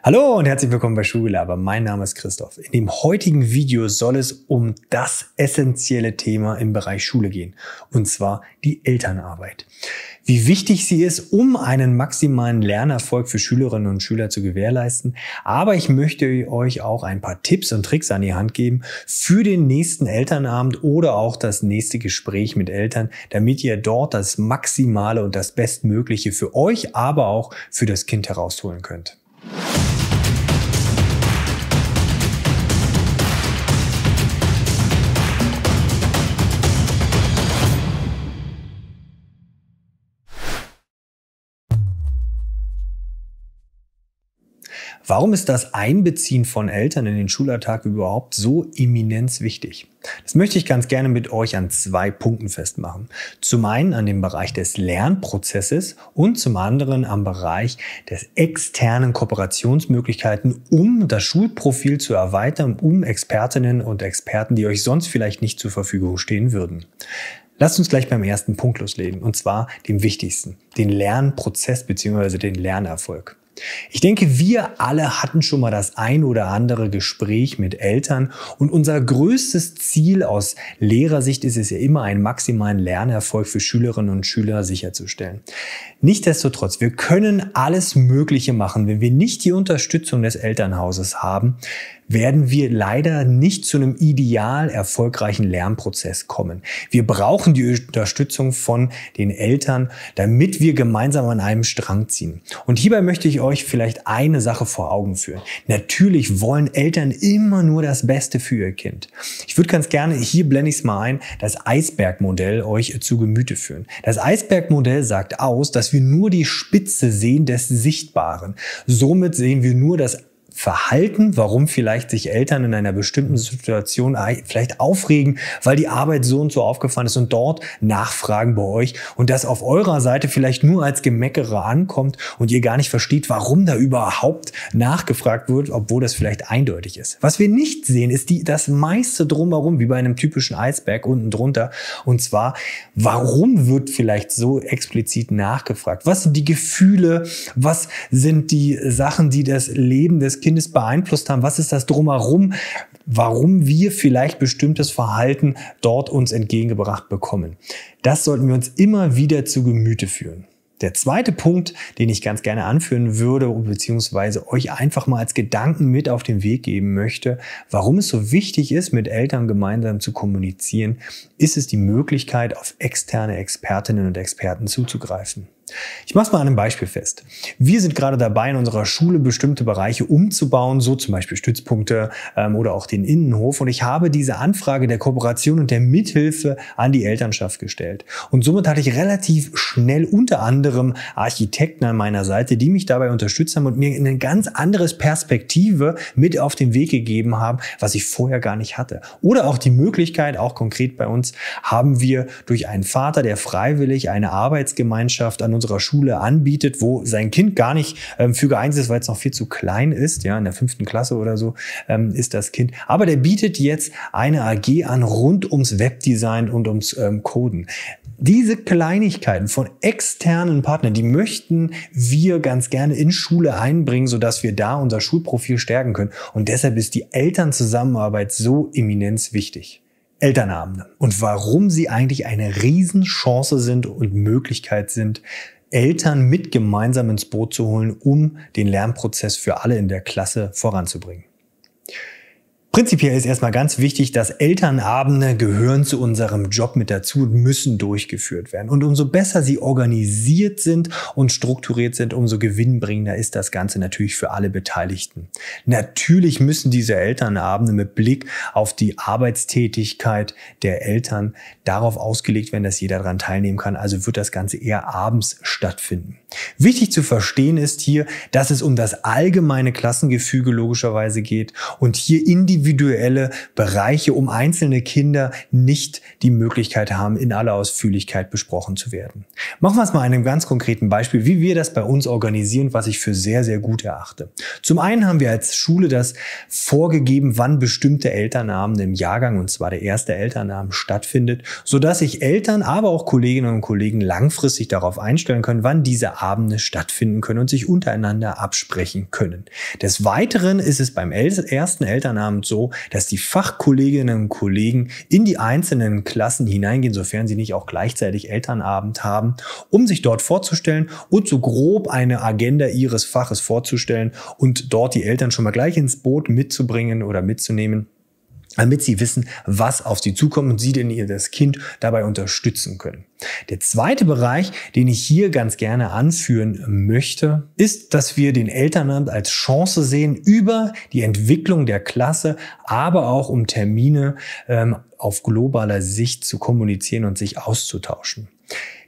Hallo und herzlich willkommen bei Schulgelaber. Mein Name ist Christoph. In dem heutigen Video soll es um das essentielle Thema im Bereich Schule gehen, und zwar die Elternarbeit. Wie wichtig sie ist, um einen maximalen Lernerfolg für Schülerinnen und Schüler zu gewährleisten. Aber ich möchte euch auch ein paar Tipps und Tricks an die Hand geben für den nächsten Elternabend oder auch das nächste Gespräch mit Eltern, damit ihr dort das Maximale und das Bestmögliche für euch, aber auch für das Kind herausholen könnt. Warum ist das Einbeziehen von Eltern in den Schulalltag überhaupt so eminenz wichtig? Das möchte ich ganz gerne mit euch an 2 Punkten festmachen. Zum einen an dem Bereich des Lernprozesses und zum anderen am Bereich des externen Kooperationsmöglichkeiten, um das Schulprofil zu erweitern, um Expertinnen und Experten, die euch sonst vielleicht nicht zur Verfügung stehen würden. Lasst uns gleich beim ersten Punkt loslegen, und zwar dem wichtigsten, den Lernprozess bzw. den Lernerfolg. Ich denke, wir alle hatten schon mal das ein oder andere Gespräch mit Eltern, und unser größtes Ziel aus Lehrersicht ist es ja immer, einen maximalen Lernerfolg für Schülerinnen und Schüler sicherzustellen. Nichtsdestotrotz, wir können alles Mögliche machen. Wenn wir nicht die Unterstützung des Elternhauses haben, werden wir leider nicht zu einem ideal erfolgreichen Lernprozess kommen. Wir brauchen die Unterstützung von den Eltern, damit wir gemeinsam an einem Strang ziehen. Und hierbei möchte ich euch vielleicht eine Sache vor Augen führen. Natürlich wollen Eltern immer nur das Beste für ihr Kind. Ich würde ganz gerne, hier blende ich es mal ein, das Eisbergmodell euch zu Gemüte führen. Das Eisbergmodell sagt aus, dass wir nur die Spitze sehen des Sichtbaren. Somit sehen wir nur das Verhalten, warum vielleicht sich Eltern in einer bestimmten Situation vielleicht aufregen, weil die Arbeit so und so aufgefallen ist, und dort nachfragen bei euch und das auf eurer Seite vielleicht nur als Gemeckere ankommt und ihr gar nicht versteht, warum da überhaupt nachgefragt wird, obwohl das vielleicht eindeutig ist. Was wir nicht sehen, ist das meiste drumherum, wie bei einem typischen Eisberg unten drunter, und zwar, warum wird vielleicht so explizit nachgefragt? Was sind die Gefühle? Was sind die Sachen, die das Leben des Kindes beeinflusst haben? Was ist das drumherum, warum wir vielleicht bestimmtes Verhalten dort uns entgegengebracht bekommen? Das sollten wir uns immer wieder zu Gemüte führen. Der zweite Punkt, den ich ganz gerne anführen würde, beziehungsweise euch einfach mal als Gedanken mit auf den Weg geben möchte, warum es so wichtig ist, mit Eltern gemeinsam zu kommunizieren, ist es die Möglichkeit, auf externe Expertinnen und Experten zuzugreifen. Ich mache es mal an einem Beispiel fest. Wir sind gerade dabei, in unserer Schule bestimmte Bereiche umzubauen, so zum Beispiel Stützpunkte oder auch den Innenhof. Und ich habe diese Anfrage der Kooperation und der Mithilfe an die Elternschaft gestellt. Und somit hatte ich relativ schnell unter anderem Architekten an meiner Seite, die mich dabei unterstützt haben und mir eine ganz andere Perspektive mit auf den Weg gegeben haben, was ich vorher gar nicht hatte. Oder auch die Möglichkeit, auch konkret bei uns, haben wir durch einen Vater, der freiwillig eine Arbeitsgemeinschaft an unserer Schule anbietet, wo sein Kind gar nicht für geeignet ist, weil es noch viel zu klein ist, ja, in der 5. Klasse oder so ist das Kind. Aber der bietet jetzt eine AG an rund ums Webdesign und ums Coden. Diese Kleinigkeiten von externen Partnern, die möchten wir ganz gerne in Schule einbringen, sodass wir da unser Schulprofil stärken können. Und deshalb ist die Elternzusammenarbeit so eminenz wichtig. Elternabende und warum sie eigentlich eine Riesenchance sind und Möglichkeit sind, Eltern mit gemeinsam ins Boot zu holen, um den Lernprozess für alle in der Klasse voranzubringen. Prinzipiell ist erstmal ganz wichtig, dass Elternabende gehören zu unserem Job mit dazu und müssen durchgeführt werden. Und umso besser sie organisiert sind und strukturiert sind, umso gewinnbringender ist das Ganze natürlich für alle Beteiligten. Natürlich müssen diese Elternabende mit Blick auf die Arbeitstätigkeit der Eltern darauf ausgelegt werden, dass jeder daran teilnehmen kann. Also wird das Ganze eher abends stattfinden. Wichtig zu verstehen ist hier, dass es um das allgemeine Klassengefüge logischerweise geht und hier individuell individuelle Bereiche, um einzelne Kinder nicht die Möglichkeit haben, in aller Ausführlichkeit besprochen zu werden. Machen wir es mal an einem ganz konkreten Beispiel, wie wir das bei uns organisieren, was ich für sehr, sehr gut erachte. Zum einen haben wir als Schule das vorgegeben, wann bestimmte Elternabende im Jahrgang, und zwar der erste Elternabend, stattfindet, sodass sich Eltern, aber auch Kolleginnen und Kollegen langfristig darauf einstellen können, wann diese Abende stattfinden können und sich untereinander absprechen können. Des Weiteren ist es beim ersten Elternabend so, dass die Fachkolleginnen und Kollegen in die einzelnen Klassen hineingehen, sofern sie nicht auch gleichzeitig Elternabend haben, um sich dort vorzustellen und so grob eine Agenda ihres Faches vorzustellen und dort die Eltern schon mal gleich ins Boot mitzubringen oder mitzunehmen, damit sie wissen, was auf sie zukommt und sie denn das Kind dabei unterstützen können. Der zweite Bereich, den ich hier ganz gerne anführen möchte, ist, dass wir den Elternabend als Chance sehen, über die Entwicklung der Klasse, aber auch um Termine auf globaler Sicht zu kommunizieren und sich auszutauschen.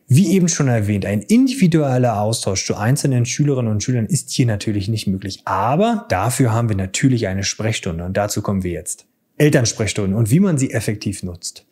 Wie eben schon erwähnt, ein individueller Austausch zu einzelnen Schülerinnen und Schülern ist hier natürlich nicht möglich. Aber dafür haben wir natürlich eine Sprechstunde und dazu kommen wir jetzt. Elternsprechstunden und wie man sie effektiv nutzt.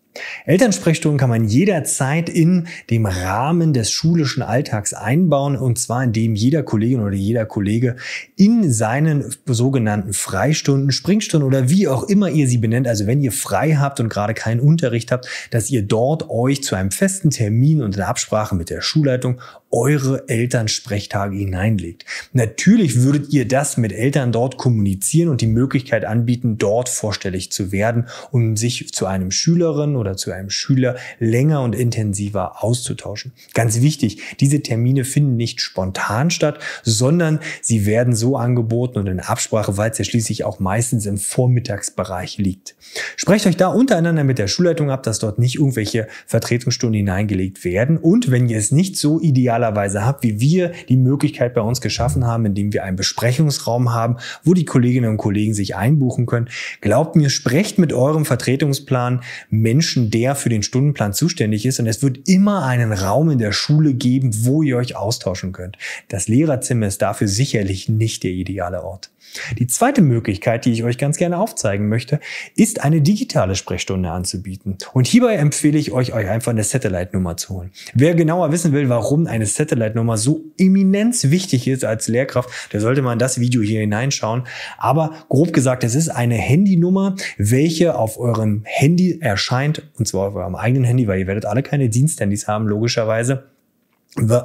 Elternsprechstunden kann man jederzeit in dem Rahmen des schulischen Alltags einbauen, und zwar indem jeder Kollegin oder jeder Kollege in seinen sogenannten Freistunden, Springstunden oder wie auch immer ihr sie benennt, also wenn ihr frei habt und gerade keinen Unterricht habt, dass ihr dort euch zu einem festen Termin und in Absprache mit der Schulleitung eure Elternsprechtage hineinlegt. Natürlich würdet ihr das mit Eltern dort kommunizieren und die Möglichkeit anbieten, dort vorstellig zu werden, um sich zu einem Schülerin oder zu einem Schüler länger und intensiver auszutauschen. Ganz wichtig, diese Termine finden nicht spontan statt, sondern sie werden so angeboten und in Absprache, weil es ja schließlich auch meistens im Vormittagsbereich liegt. Sprecht euch da untereinander mit der Schulleitung ab, dass dort nicht irgendwelche Vertretungsstunden hineingelegt werden, und wenn ihr es nicht so idealerweise habt, wie wir die Möglichkeit bei uns geschaffen haben, indem wir einen Besprechungsraum haben, wo die Kolleginnen und Kollegen sich einbuchen können, glaubt mir, sprecht mit eurem Vertretungsplan Menschen, der für den Stundenplan zuständig ist, und es wird immer einen Raum in der Schule geben, wo ihr euch austauschen könnt. Das Lehrerzimmer ist dafür sicherlich nicht der ideale Ort. Die zweite Möglichkeit, die ich euch ganz gerne aufzeigen möchte, ist eine digitale Sprechstunde anzubieten. Und hierbei empfehle ich euch einfach eine Satellite-Nummer zu holen. Wer genauer wissen will, warum eine Satellite-Nummer so eminenz wichtig ist als Lehrkraft, der sollte mal in das Video hier hineinschauen. Aber grob gesagt, es ist eine Handynummer, welche auf eurem Handy erscheint, und zwar auf eurem eigenen Handy, weil ihr werdet alle keine Diensthandys haben, logischerweise.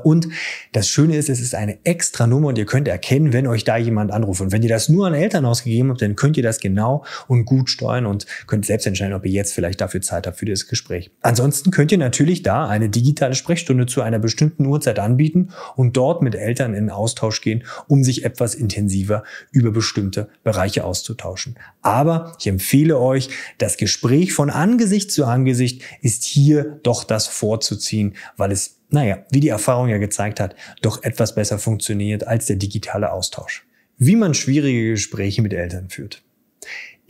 Und das Schöne ist, es ist eine extra Nummer und ihr könnt erkennen, wenn euch da jemand anruft. Und wenn ihr das nur an Eltern ausgegeben habt, dann könnt ihr das genau und gut steuern und könnt selbst entscheiden, ob ihr jetzt vielleicht dafür Zeit habt für das Gespräch. Ansonsten könnt ihr natürlich da eine digitale Sprechstunde zu einer bestimmten Uhrzeit anbieten und dort mit Eltern in Austausch gehen, um sich etwas intensiver über bestimmte Bereiche auszutauschen. Aber ich empfehle euch, das Gespräch von Angesicht zu Angesicht ist hier doch das vorzuziehen, weil es, wie die Erfahrung ja gezeigt hat, doch etwas besser funktioniert als der digitale Austausch. Wie man schwierige Gespräche mit Eltern führt.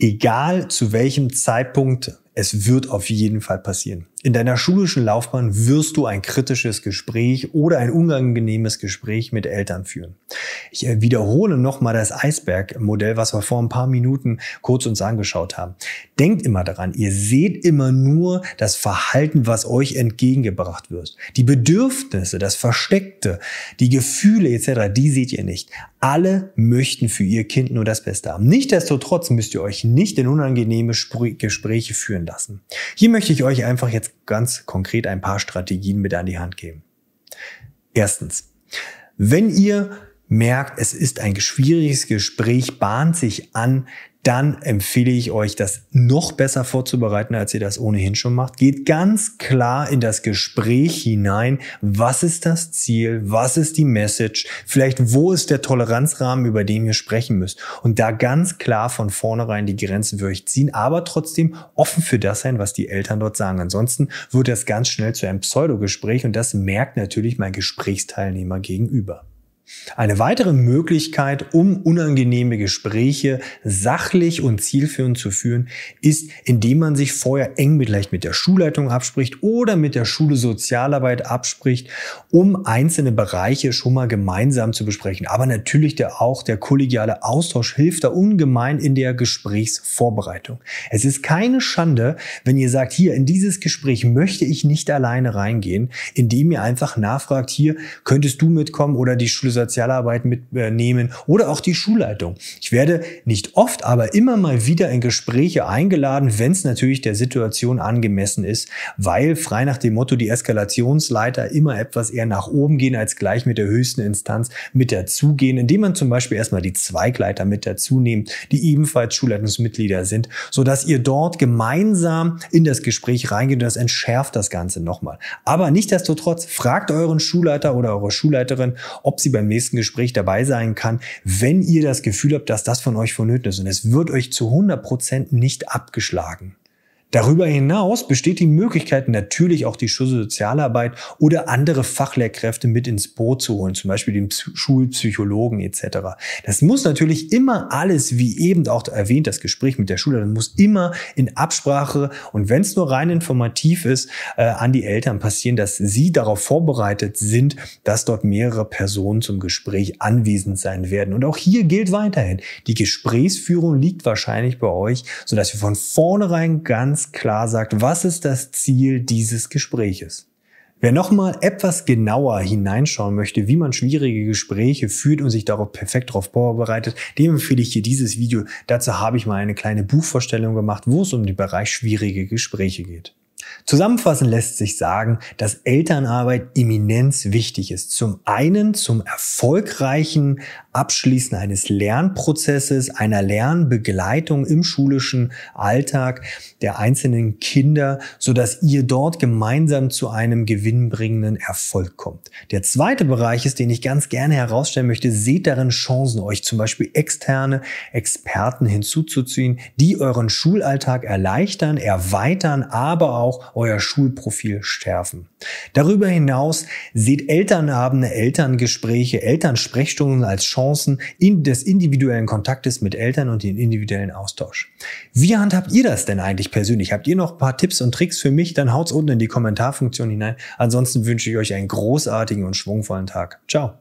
Egal zu welchem Zeitpunkt, es wird auf jeden Fall passieren. In deiner schulischen Laufbahn wirst du ein kritisches Gespräch oder ein unangenehmes Gespräch mit Eltern führen. Ich wiederhole nochmal das Eisberg-Modell, was wir vor ein paar Minuten kurz uns angeschaut haben. Denkt immer daran, ihr seht immer nur das Verhalten, was euch entgegengebracht wird. Die Bedürfnisse, das Versteckte, die Gefühle etc., die seht ihr nicht. Alle möchten für ihr Kind nur das Beste haben. Nichtsdestotrotz müsst ihr euch nicht in unangenehme Gespräche führen lassen. Hier möchte ich euch einfach jetzt ganz konkret ein paar Strategien mit an die Hand geben. Erstens, wenn ihr merkt, es ist ein schwieriges Gespräch, bahnt sich an, dann empfehle ich euch, das noch besser vorzubereiten, als ihr das ohnehin schon macht. Geht ganz klar in das Gespräch hinein. Was ist das Ziel? Was ist die Message? Vielleicht, wo ist der Toleranzrahmen, über den ihr sprechen müsst? Und da ganz klar von vornherein die Grenzen für euch ziehen, aber trotzdem offen für das sein, was die Eltern dort sagen. Ansonsten wird das ganz schnell zu einem Pseudogespräch und das merkt natürlich mein Gesprächsteilnehmer gegenüber. Eine weitere Möglichkeit, um unangenehme Gespräche sachlich und zielführend zu führen, ist, indem man sich vorher eng vielleicht mit der Schulleitung abspricht oder mit der Schule Sozialarbeit abspricht, um einzelne Bereiche schon mal gemeinsam zu besprechen. Aber natürlich auch der kollegiale Austausch hilft da ungemein in der Gesprächsvorbereitung. Es ist keine Schande, wenn ihr sagt, hier in dieses Gespräch möchte ich nicht alleine reingehen, indem ihr einfach nachfragt, hier könntest du mitkommen oder die Schule Sozialarbeit mitnehmen oder auch die Schulleitung. Ich werde nicht oft, aber immer mal wieder in Gespräche eingeladen, wenn es natürlich der Situation angemessen ist, weil frei nach dem Motto die Eskalationsleiter immer etwas eher nach oben gehen, als gleich mit der höchsten Instanz mit dazugehen, indem man zum Beispiel erstmal die Zweigleiter mit dazu nimmt, die ebenfalls Schulleitungsmitglieder sind, sodass ihr dort gemeinsam in das Gespräch reingeht und das entschärft das Ganze nochmal. Aber nichtsdestotrotz fragt euren Schulleiter oder eure Schulleiterin, ob sie beim nächsten Gespräch dabei sein kann, wenn ihr das Gefühl habt, dass das von euch vonnöten ist. Und es wird euch zu 100% nicht abgeschlagen. Darüber hinaus besteht die Möglichkeit, natürlich auch die Schulsozialarbeit oder andere Fachlehrkräfte mit ins Boot zu holen, zum Beispiel den Schulpsychologen etc. Das muss natürlich immer alles, wie eben auch erwähnt, das Gespräch mit der Schulleitung muss immer in Absprache und wenn es nur rein informativ ist, an die Eltern passieren, dass sie darauf vorbereitet sind, dass dort mehrere Personen zum Gespräch anwesend sein werden. Und auch hier gilt weiterhin, die Gesprächsführung liegt wahrscheinlich bei euch, sodass ihr von vornherein ganz klar sagt, was ist das Ziel dieses Gespräches. Wer nochmal etwas genauer hineinschauen möchte, wie man schwierige Gespräche führt und sich perfekt darauf vorbereitet, dem empfehle ich hier dieses Video. Dazu habe ich mal eine kleine Buchvorstellung gemacht, wo es um den Bereich schwierige Gespräche geht. Zusammenfassend lässt sich sagen, dass Elternarbeit eminenz wichtig ist. Zum einen zum erfolgreichen Abschließen eines Lernprozesses, einer Lernbegleitung im schulischen Alltag der einzelnen Kinder, sodass ihr dort gemeinsam zu einem gewinnbringenden Erfolg kommt. Der zweite Bereich ist, den ich ganz gerne herausstellen möchte, seht darin Chancen, euch zum Beispiel externe Experten hinzuzuziehen, die euren Schulalltag erleichtern, erweitern, aber auch euer Schulprofil schärfen. Darüber hinaus seht Elternabende, Elterngespräche, Elternsprechstunden als Chancen des individuellen Kontaktes mit Eltern und den individuellen Austausch. Wie handhabt ihr das denn eigentlich persönlich? Habt ihr noch ein paar Tipps und Tricks für mich? Dann haut's unten in die Kommentarfunktion hinein. Ansonsten wünsche ich euch einen großartigen und schwungvollen Tag. Ciao.